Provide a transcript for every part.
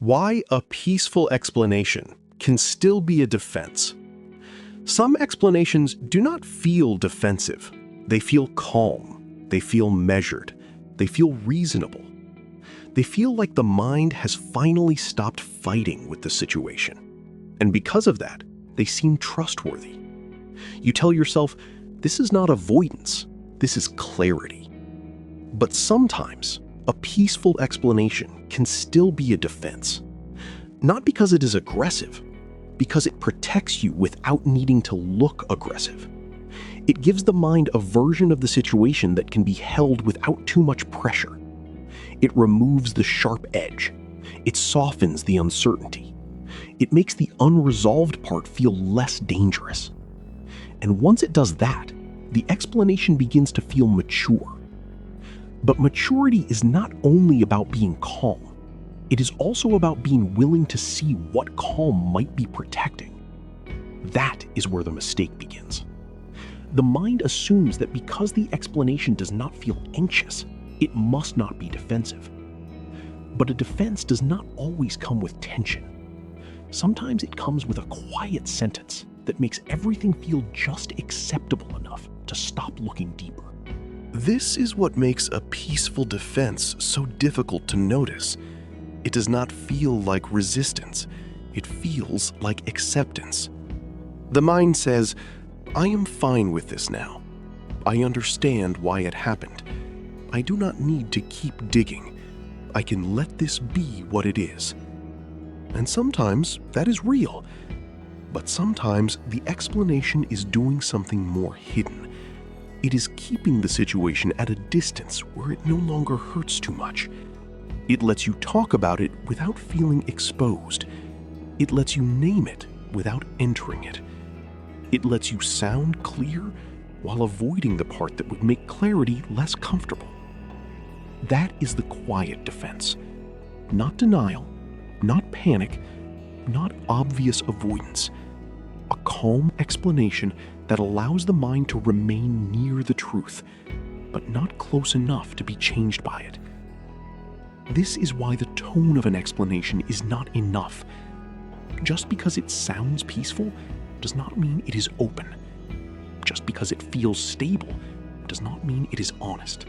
Why a peaceful explanation can still be a defense. Some explanations do not feel defensive. They feel calm. They feel measured. They feel reasonable. They feel like the mind has finally stopped fighting with the situation. And because of that, they seem trustworthy. You tell yourself, this is not avoidance, this is clarity. But sometimes, a peaceful explanation can still be a defense. Not because it is aggressive, because it protects you without needing to look aggressive. It gives the mind a version of the situation that can be held without too much pressure. It removes the sharp edge. It softens the uncertainty. It makes the unresolved part feel less dangerous. And once it does that, the explanation begins to feel mature. But maturity is not only about being calm. It is also about being willing to see what calm might be protecting. That is where the mistake begins. The mind assumes that because the explanation does not feel anxious, it must not be defensive. But a defense does not always come with tension. Sometimes it comes with a quiet sentence that makes everything feel just acceptable enough to stop looking deeper. This is what makes a peaceful defense so difficult to notice. It does not feel like resistance. It feels like acceptance. The mind says, I am fine with this now. I understand why it happened. I do not need to keep digging. I can let this be what it is. And sometimes that is real. But sometimes the explanation is doing something more hidden. It is keeping the situation at a distance where it no longer hurts too much. It lets you talk about it without feeling exposed. It lets you name it without entering it. It lets you sound clear while avoiding the part that would make clarity less comfortable. That is the quiet defense. Not denial, not panic, not obvious avoidance. A calm explanation that allows the mind to remain near the truth, but not close enough to be changed by it. This is why the tone of an explanation is not enough. Just because it sounds peaceful does not mean it is open. Just because it feels stable does not mean it is honest.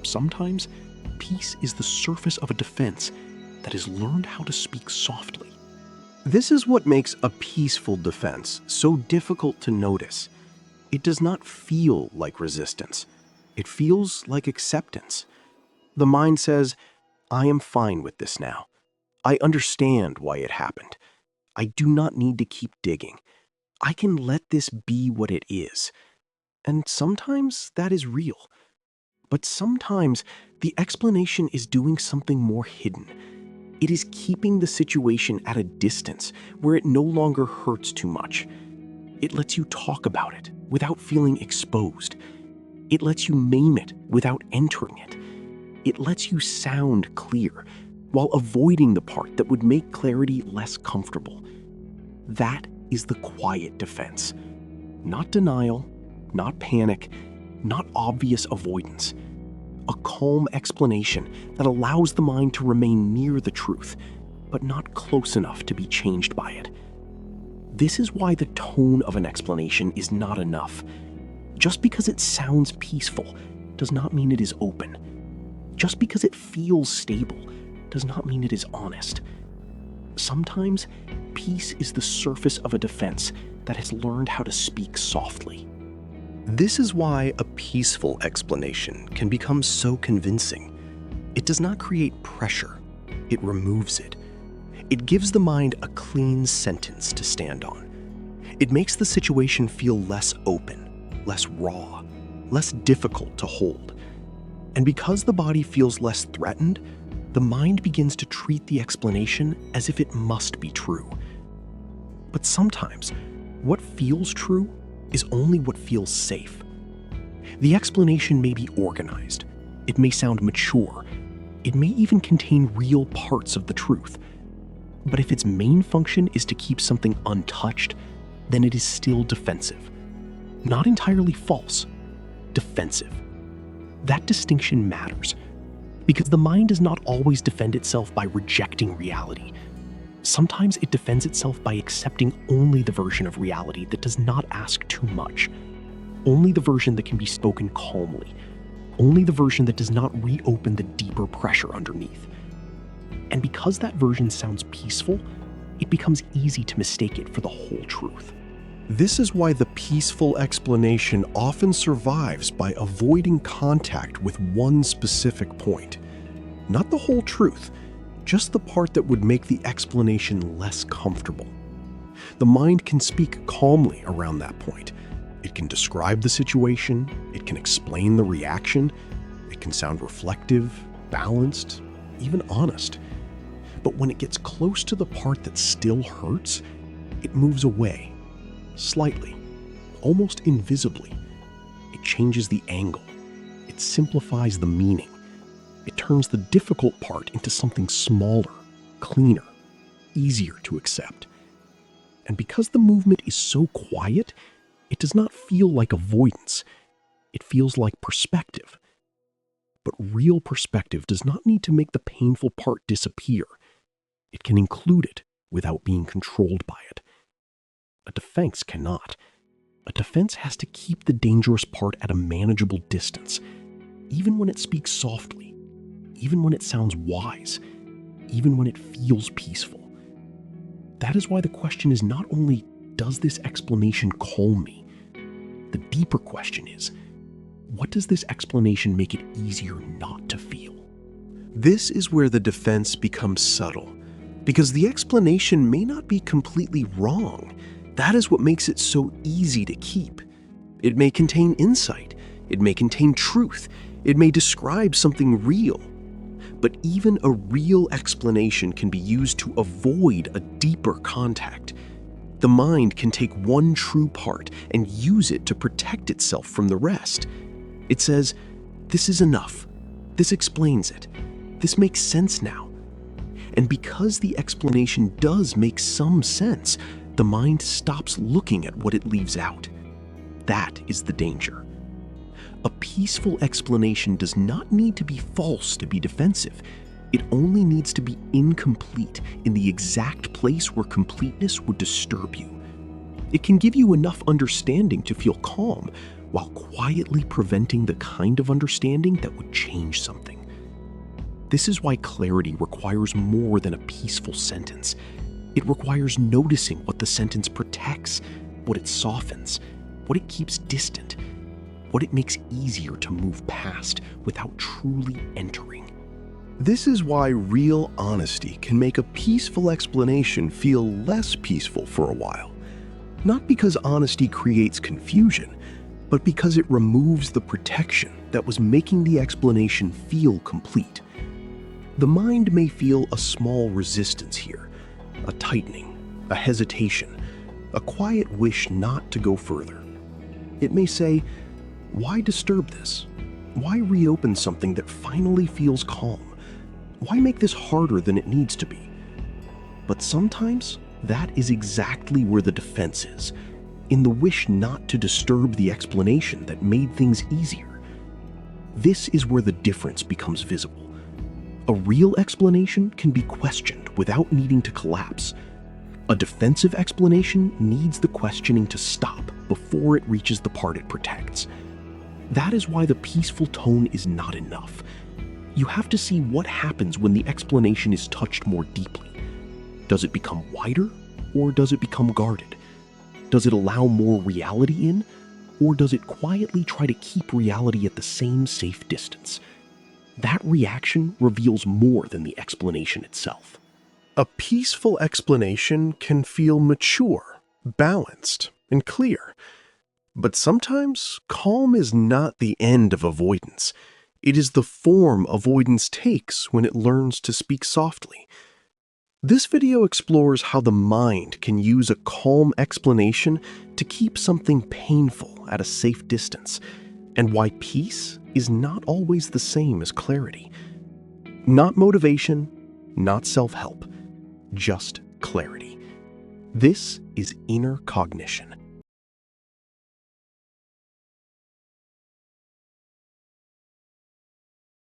Sometimes, peace is the surface of a defense that has learned how to speak softly. This is what makes a peaceful defense so difficult to notice. It does not feel like resistance. It feels like acceptance. The mind says, I am fine with this now. I understand why it happened. I do not need to keep digging. I can let this be what it is. And sometimes that is real. But sometimes the explanation is doing something more hidden. It is keeping the situation at a distance where it no longer hurts too much. It lets you talk about it without feeling exposed. It lets you name it without entering it. It lets you sound clear while avoiding the part that would make clarity less comfortable. That is the quiet defense. Not denial, not panic, not obvious avoidance. A calm explanation that allows the mind to remain near the truth, but not close enough to be changed by it. This is why the tone of an explanation is not enough. Just because it sounds peaceful does not mean it is open. Just because it feels stable does not mean it is honest. Sometimes, peace is the surface of a defense that has learned how to speak softly. This is why a peaceful explanation can become so convincing. It does not create pressure. It removes it. It gives the mind a clean sentence to stand on. It makes the situation feel less open, less raw, less difficult to hold. And because the body feels less threatened, the mind begins to treat the explanation as if it must be true. But sometimes, what feels true is only what feels safe. The explanation may be organized. It may sound mature. It may even contain real parts of the truth. But if its main function is to keep something untouched, then it is still defensive. Not entirely false, defensive. That distinction matters. Because the mind does not always defend itself by rejecting reality. Sometimes it defends itself by accepting only the version of reality that does not ask too much. Only the version that can be spoken calmly. Only the version that does not reopen the deeper pressure underneath. And because that version sounds peaceful, it becomes easy to mistake it for the whole truth. This is why the peaceful explanation often survives by avoiding contact with one specific point. Not the whole truth, just the part that would make the explanation less comfortable. The mind can speak calmly around that point. It can describe the situation, it can explain the reaction, it can sound reflective, balanced, even honest. But when it gets close to the part that still hurts, it moves away. Slightly, almost invisibly. It changes the angle. It simplifies the meaning. It turns the difficult part into something smaller, cleaner, easier to accept. And because the movement is so quiet, it does not feel like avoidance. It feels like perspective. But real perspective does not need to make the painful part disappear. It can include it without being controlled by it. A defense cannot. A defense has to keep the dangerous part at a manageable distance, even when it speaks softly, even when it sounds wise, even when it feels peaceful. That is why the question is not only, does this explanation calm me? The deeper question is, what does this explanation make it easier not to feel? This is where the defense becomes subtle, because the explanation may not be completely wrong. That is what makes it so easy to keep. It may contain insight, it may contain truth, it may describe something real. But even a real explanation can be used to avoid a deeper contact. The mind can take one true part and use it to protect itself from the rest. It says, this is enough, this explains it, this makes sense now. And because the explanation does make some sense, the mind stops looking at what it leaves out. That is the danger. A peaceful explanation does not need to be false to be defensive. It only needs to be incomplete in the exact place where completeness would disturb you. It can give you enough understanding to feel calm, while quietly preventing the kind of understanding that would change something. This is why clarity requires more than a peaceful sentence. It requires noticing what the sentence protects, what it softens, what it keeps distant, what it makes easier to move past without truly entering. This is why real honesty can make a peaceful explanation feel less peaceful for a while. Not because honesty creates confusion, but because it removes the protection that was making the explanation feel complete. The mind may feel a small resistance here, a tightening, a hesitation, a quiet wish not to go further. It may say, why disturb this? Why reopen something that finally feels calm? Why make this harder than it needs to be? But sometimes that is exactly where the defense is, in the wish not to disturb the explanation that made things easier. This is where the difference becomes visible. A real explanation can be questioned without needing to collapse. A defensive explanation needs the questioning to stop before it reaches the part it protects. That is why the peaceful tone is not enough. You have to see what happens when the explanation is touched more deeply. Does it become wider, or does it become guarded? Does it allow more reality in, or does it quietly try to keep reality at the same safe distance? That reaction reveals more than the explanation itself. A peaceful explanation can feel mature, balanced, and clear. But sometimes, calm is not the end of avoidance. It is the form avoidance takes when it learns to speak softly. This video explores how the mind can use a calm explanation to keep something painful at a safe distance, and why peace is not always the same as clarity. Not motivation, not self-help, just clarity. This is inner cognition.